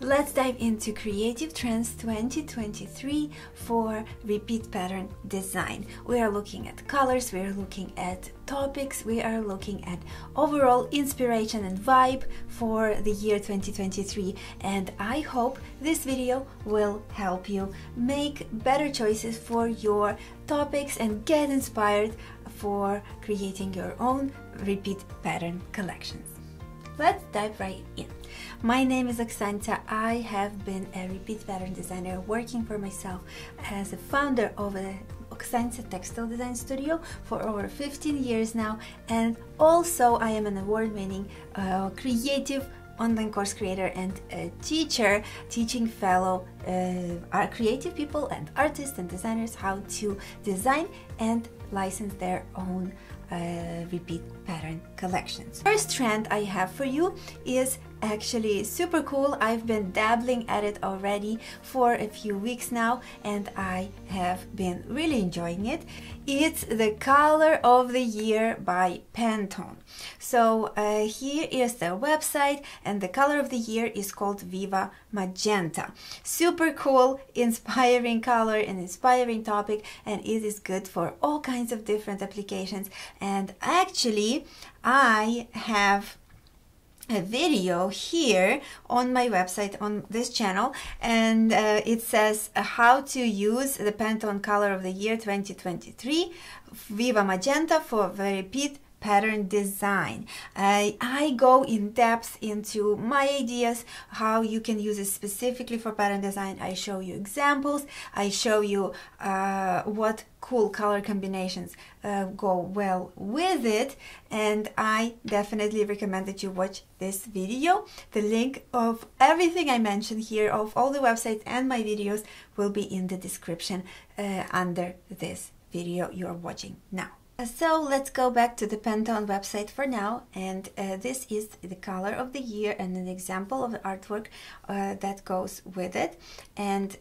Let's dive into Creative Trends 2023 for repeat pattern design. We are looking at colors, we are looking at topics, we are looking at overall inspiration and vibe for the year 2023, and I hope this video will help you make better choices for your topics and get inspired for creating your own repeat pattern collections. Let's dive right in. My name is Oksana. I have been a repeat pattern designer working for myself as a founder of a Oksana Textile Design Studio for over 15 years now, and also I am an award-winning creative online course creator and a teacher, teaching fellow creative people and artists and designers how to design and license their own repeat pattern collections. First trend I have for you is actually super cool. I've been dabbling at it already for a few weeks now and I have been really enjoying it. It's the color of the year by Pantone. So here is their website, and the color of the year is called Viva Magenta. Super cool, inspiring color, an inspiring topic, and it is good for all kinds of different applications. And actually I have a video here on my website, on this channel, and it says how to use the Pantone color of the year 2023 Viva Magenta for repeat pattern design. I go in depth into my ideas, how you can use it specifically for pattern design. I show you examples, I show you what cool color combinations go well with it, and I definitely recommend that you watch this video. The link of everything I mentioned here, of all the websites and my videos, will be in the description under this video you're watching now. So let's go back to the Pantone website for now, and this is the color of the year and an example of the artwork that goes with it. And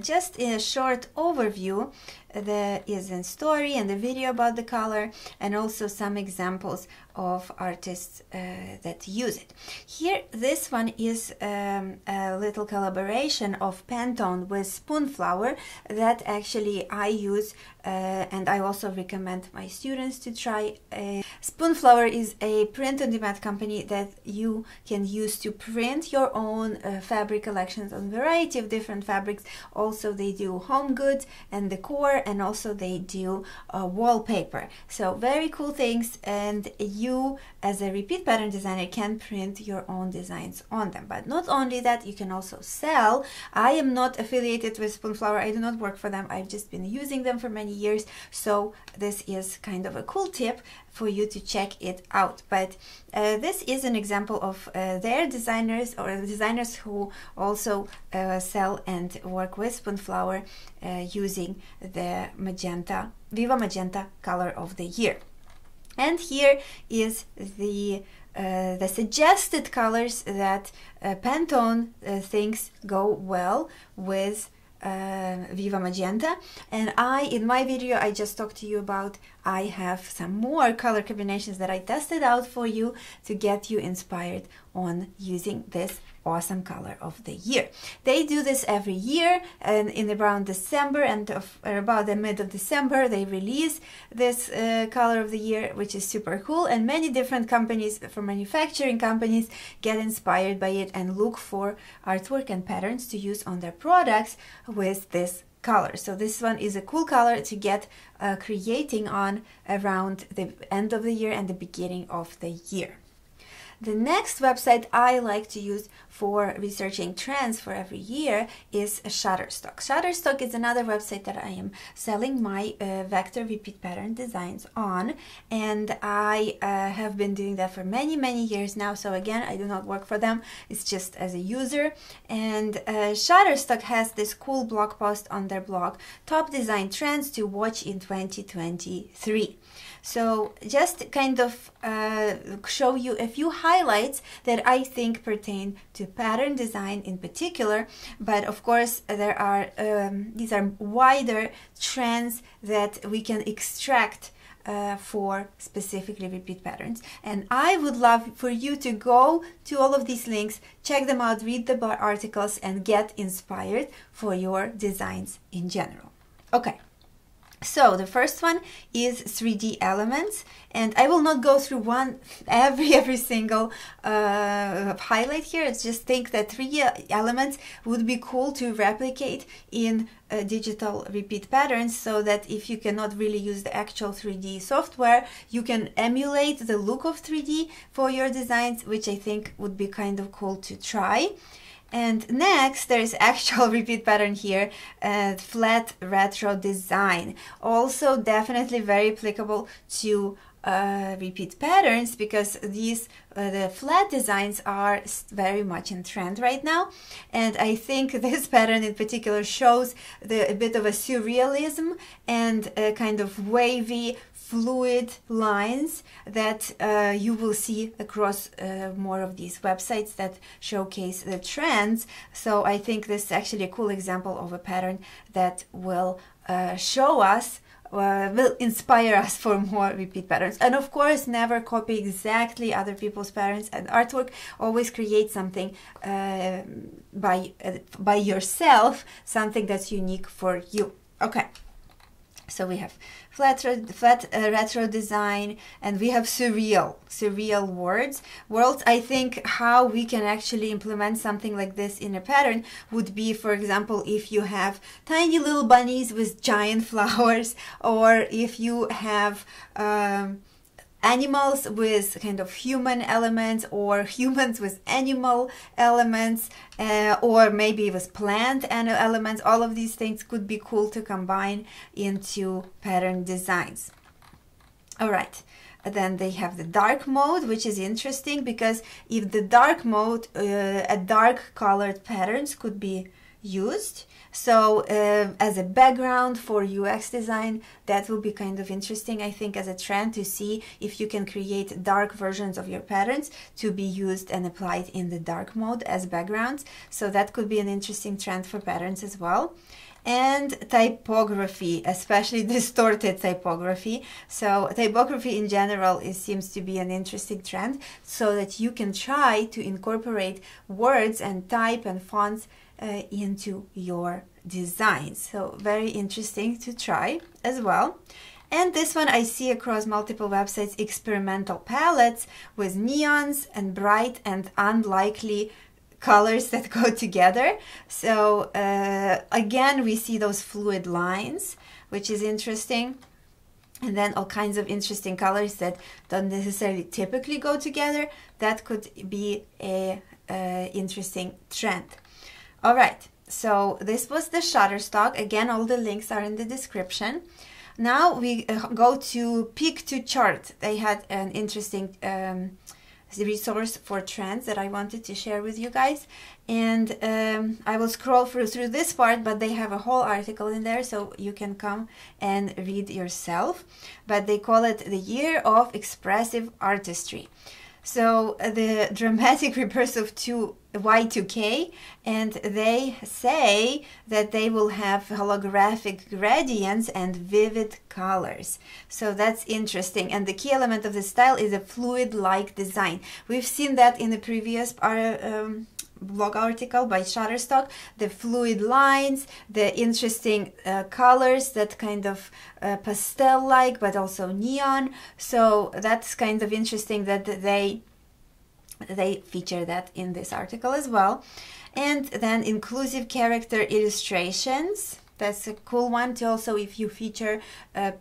just in a short overview, there is a story and a video about the color, and also some examples of artists that use it. Here, this one is a little collaboration of Pantone with Spoonflower that actually I use, and I also recommend my students to try. Spoonflower is a print-on-demand company that you can use to print your own fabric collections on a variety of different fabrics. Also, they do home goods and decor, and also they do wallpaper. So very cool things, and you as a repeat pattern designer can print your own designs on them. But not only that, you can also sell. I am not affiliated with Spoonflower. I do not work for them. I've just been using them for many years, so this is kind of a cool tip for you to check it out. But this is an example of their designers, or designers who also sell and work with Spoonflower using the magenta, Viva Magenta color of the year. And here is the suggested colors that Pantone thinks go well with Viva Magenta. And in my video I just talked to you about, I have some more color combinations that I tested out for you to get you inspired on using this awesome color of the year. They do this every year, and in around December, and about the mid of December they release this color of the year, which is super cool, and many different companies, for manufacturing companies, get inspired by it and look for artwork and patterns to use on their products with this color. So this one is a cool color to get creating on around the end of the year and the beginning of the year. The next website I like to use for researching trends for every year is Shutterstock. Shutterstock is another website that I am selling my vector repeat pattern designs on, and I have been doing that for many years now. So again, I do not work for them, it's just as a user. And Shutterstock has this cool blog post on their blog, Top Design Trends to Watch in 2023. So just kind of show you a few highlights that I think pertain to pattern design in particular, but of course there are these are wider trends that we can extract for specifically repeat patterns. And I would love for you to go to all of these links, check them out, read the articles, and get inspired for your designs in general. Okay. So the first one is 3D elements, and I will not go through every single highlight here. It's just think that 3D elements would be cool to replicate in digital repeat patterns, so that if you cannot really use the actual 3D software, you can emulate the look of 3D for your designs, which I think would be kind of cool to try. And next, there's actual repeat pattern here, flat retro design. Also definitely very applicable to repeat patterns, because these the flat designs are very much in trend right now. And I think this pattern in particular shows a bit of a surrealism and a kind of wavy, fluid lines that you will see across more of these websites that showcase the trends. So I think this is actually a cool example of a pattern that will show us, will inspire us for more repeat patterns. And of course, never copy exactly other people's patterns and artwork. Always create something by yourself, something that's unique for you. Okay. So we have flat retro design, and we have surreal worlds. I think how we can actually implement something like this in a pattern would be, for example, if you have tiny little bunnies with giant flowers, or if you have animals with kind of human elements, or humans with animal elements, or maybe with plant elements. All of these things could be cool to combine into pattern designs. All right. Then they have the dark mode, which is interesting, because if the dark mode, a dark colored patterns could be used. So as a background for UX design, that will be kind of interesting, I think, as a trend, to see if you can create dark versions of your patterns to be used and applied in the dark mode as backgrounds. So that could be an interesting trend for patterns as well. And typography, especially distorted typography. So typography in general seems to be an interesting trend, so that you can try to incorporate words and type and fonts into your designs. So very interesting to try as well. And this one I see across multiple websites, experimental palettes with neons and bright and unlikely colors that go together. So again, we see those fluid lines, which is interesting. And then all kinds of interesting colors that don't necessarily typically go together. That could be a interesting trend. All right, so this was the Shutterstock. Again, all the links are in the description. Now we go to Pick2Chart. They had an interesting resource for trends that I wanted to share with you guys. And I will scroll through this part, but they have a whole article in there, so you can come and read yourself. But they call it the Year of Expressive Artistry. So the dramatic rebirth of Y2K, and they say that they will have holographic gradients and vivid colors. So that's interesting. And the key element of the style is a fluid-like design. We've seen that in the previous blog article by Shutterstock, the fluid lines, the interesting colors that kind of pastel-like, but also neon. So that's kind of interesting that they feature that in this article as well. And then inclusive character illustrations. That's a cool one to also, if you feature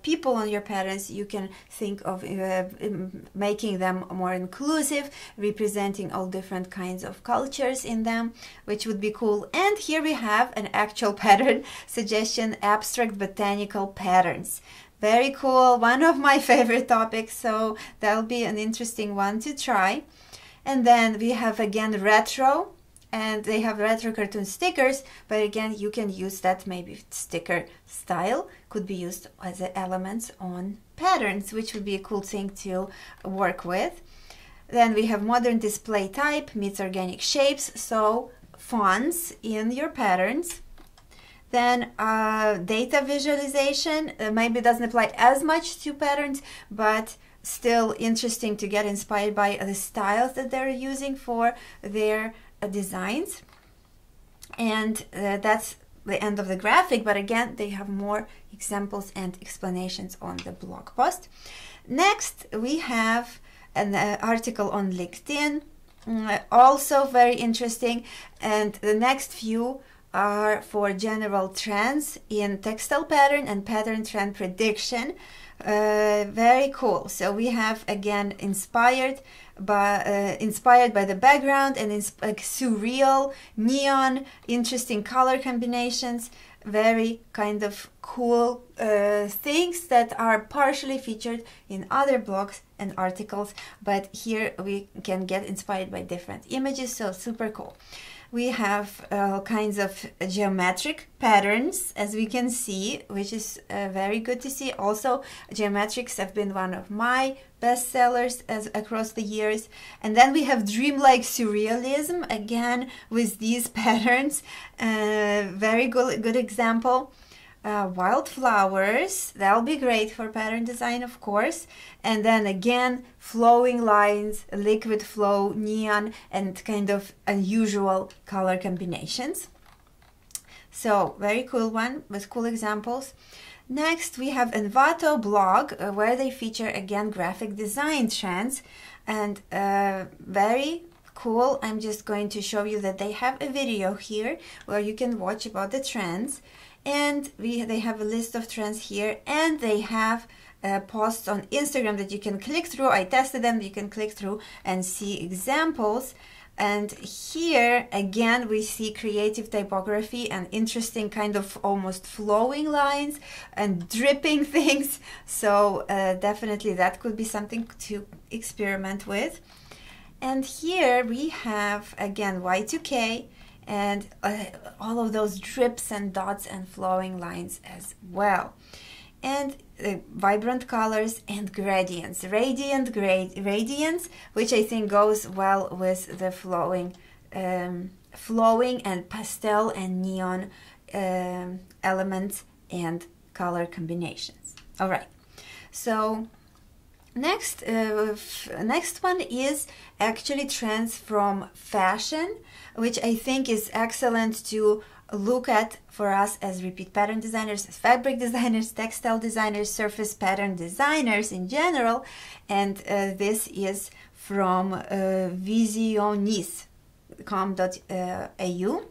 people on your patterns, you can think of making them more inclusive, representing all different kinds of cultures in them, which would be cool. And here we have an actual pattern suggestion, abstract botanical patterns. Very cool, one of my favorite topics, so that'll be an interesting one to try. And then we have again retro. And they have retro cartoon stickers, but again, you can use that, maybe sticker style could be used as elements on patterns, which would be a cool thing to work with. Then we have modern display type meets organic shapes, so fonts in your patterns. Then data visualization maybe doesn't apply as much to patterns, but still interesting to get inspired by the styles that they're using for their designs. And that's the end of the graphic, but again, they have more examples and explanations on the blog post. Next, we have an article on LinkedIn, also very interesting, and the next few are for general trends in textile pattern and pattern trend prediction. Very cool. So we have again inspired by the background and surreal, neon, interesting color combinations, very kind of cool things that are partially featured in other blogs and articles, but here we can get inspired by different images, so super cool. We have all kinds of geometric patterns, as we can see, which is very good to see. Also, geometrics have been one of my bestsellers across the years. And then we have dreamlike surrealism, again, with these patterns. Very good example. Wildflowers, that'll be great for pattern design, of course. And then again, flowing lines, liquid flow, neon, and kind of unusual color combinations. So very cool one with cool examples. Next, we have Envato blog, where they feature again graphic design trends, and very cool. I'm just going to show you that they have a video here where you can watch about the trends. And they have a list of trends here, and they have posts on Instagram that you can click through. I tested them. You can click through and see examples. And here again we see creative typography and interesting kind of almost flowing lines and dripping things. So definitely that could be something to experiment with. And here we have again Y2K and all of those drips and dots and flowing lines as well. And vibrant colors and gradients, radiance, which I think goes well with the flowing and pastel and neon elements and color combinations. All right, so next one is actually trends from fashion, which I think is excellent to look at for us as repeat pattern designers, as fabric designers, textile designers, surface pattern designers in general. And this is from visionis.com.au.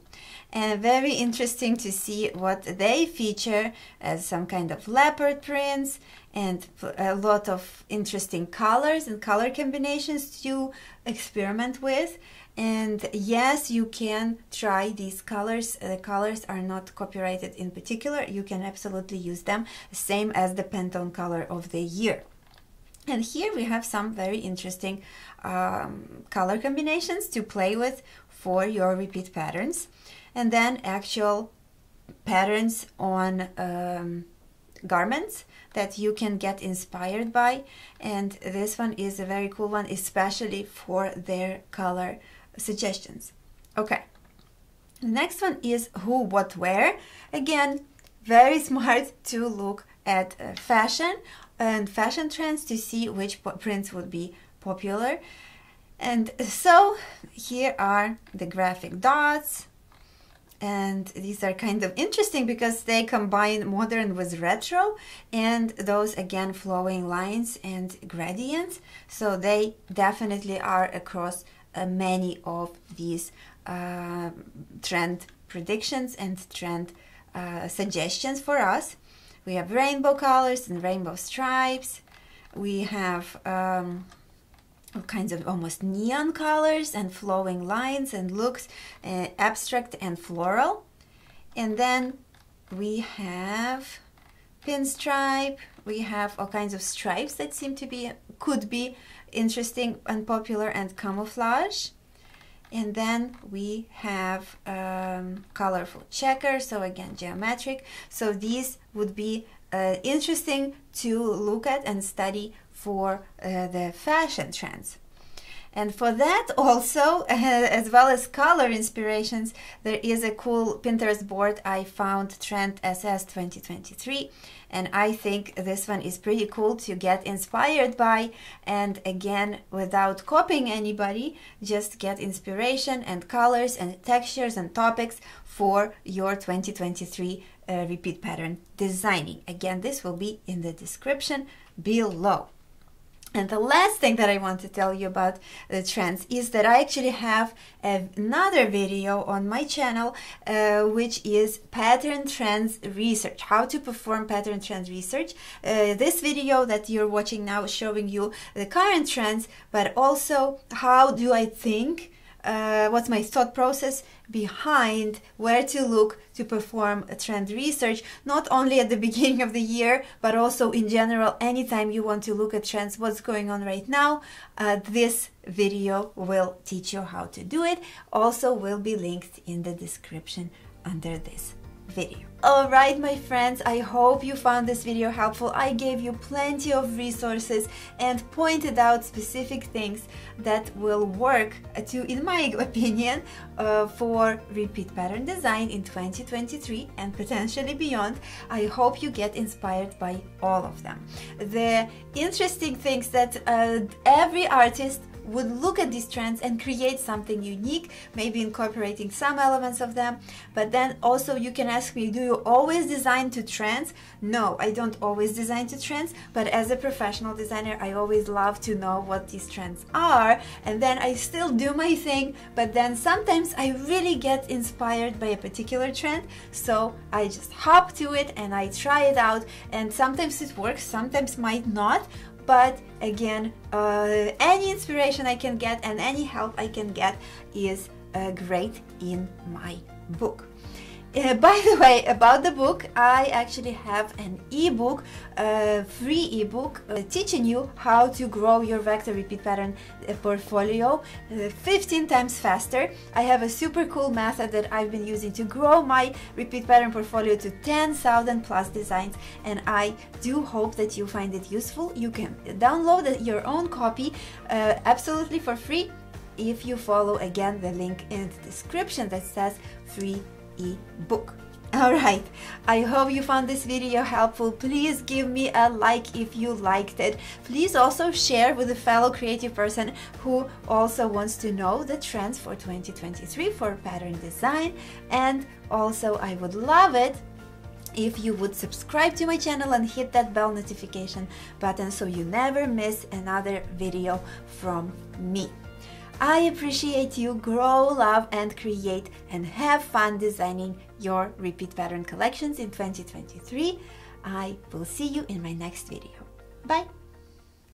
And very interesting to see what they feature as some kind of leopard prints and a lot of interesting colors and color combinations to experiment with. And yes, you can try these colors. The colors are not copyrighted in particular. You can absolutely use them, same as the Pantone color of the year. And here we have some very interesting color combinations to play with for your repeat patterns. And then actual patterns on garments that you can get inspired by. And this one is a very cool one, especially for their color suggestions. Okay, the next one is Who What Wear. Again, very smart to look at fashion and fashion trends to see which prints would be popular. And so here are the graphic dots, and these are kind of interesting because they combine modern with retro, and those again flowing lines and gradients. So they definitely are across many of these trend predictions and trend suggestions for us. We have rainbow colors and rainbow stripes. We have all kinds of almost neon colors and flowing lines and looks, abstract and floral. And then we have pinstripe. We have all kinds of stripes that seem to be, could be interesting and popular, and camouflage. And then we have colorful checkers, so again geometric. So these would be interesting to look at and study for the fashion trends. And for that also, as well as color inspirations, there is a cool Pinterest board I found, Trend SS 2023. And I think this one is pretty cool to get inspired by. And again, without copying anybody, just get inspiration and colors and textures and topics for your 2023 repeat pattern designing. Again, this will be in the description below. And the last thing that I want to tell you about the trends is that I actually have another video on my channel, which is pattern trends research, how to perform pattern trends research. This video that you're watching now is showing you the current trends, but also how do I think, what's my thought process behind where to look to perform a trend research, not only at the beginning of the year, but also in general, anytime you want to look at trends, what's going on right now. This video will teach you how to do it. Also will be linked in the description under this video. All right, my friends, I hope you found this video helpful. I gave you plenty of resources and pointed out specific things that will work in my opinion, for repeat pattern design in 2023 and potentially beyond. I hope you get inspired by all of them. The interesting things that every artist would look at these trends and create something unique, maybe incorporating some elements of them. But then also you can ask me, do you always design to trends? No, I don't always design to trends, but as a professional designer, I always love to know what these trends are, and then I still do my thing, but then sometimes I really get inspired by a particular trend, so I just hop to it and I try it out, and sometimes it works, sometimes might not. But again, any inspiration I can get and any help I can get is great in my book. By the way, about the book, I actually have an ebook, free ebook, teaching you how to grow your vector repeat pattern portfolio 15 times faster. I have a super cool method that I've been using to grow my repeat pattern portfolio to 10,000 plus designs, and I do hope that you find it useful. You can download your own copy absolutely for free if you follow again the link in the description that says free ebook. Alright, I hope you found this video helpful. Please give me a like if you liked it. Please also share with a fellow creative person who also wants to know the trends for 2023 for pattern design. And also I would love it if you would subscribe to my channel and hit that bell notification button so you never miss another video from me. I appreciate you. Grow, love, and create, and have fun designing your repeat pattern collections in 2023. I will see you in my next video. Bye!